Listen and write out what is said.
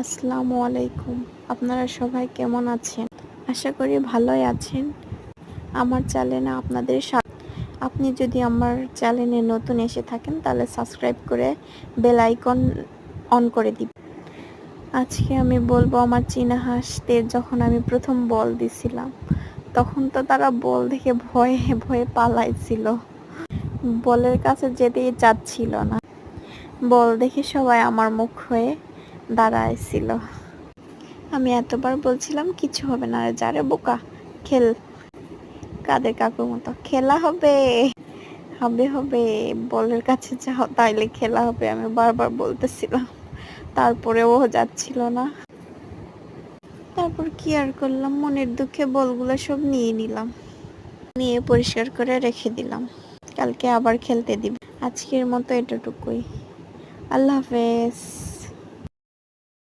আসসালামু আলাইকুম। আপনারা সবাই কেমন আছেন? আশা করি ভালোই আছেন। আমার চ্যানেলে আপনাদের আপনি যদি আমার চ্যানেলে নতুন এসে থাকেন তাহলে সাবস্ক্রাইব করে বেল আইকন অন করে দিবেন। আজকে আমি বলবো আমার চীনা হাঁসদের যখন আমি প্রথম বল দিছিলাম তখন তো তারা বল দেখে ভয়ে ভয়ে পালাইছিল। বলের কাছে যেতেই চাচ্ছিল না। বল দেখে সবাই আমার মুখ হয়ে দাঁড়াইছিল। আমি এতবার বলছিলাম কিছু হবে না, যারে বোকা খেল, কাদের কাকুর মতো খেলা হবে হবে হবে বলের কাছে যাও তাইলে খেলা হবে, আমি বারবার বলতেছিলাম। তারপরেও যাচ্ছিল না। তারপর কি আর করলাম, মনের দুঃখে বলগুলো সব নিয়ে নিলাম, নিয়ে পরিষ্কার করে রেখে দিলাম। কালকে আবার খেলতে দিবে। আজকের মতো এতটুকুই। আল্লাহ হাফেজ।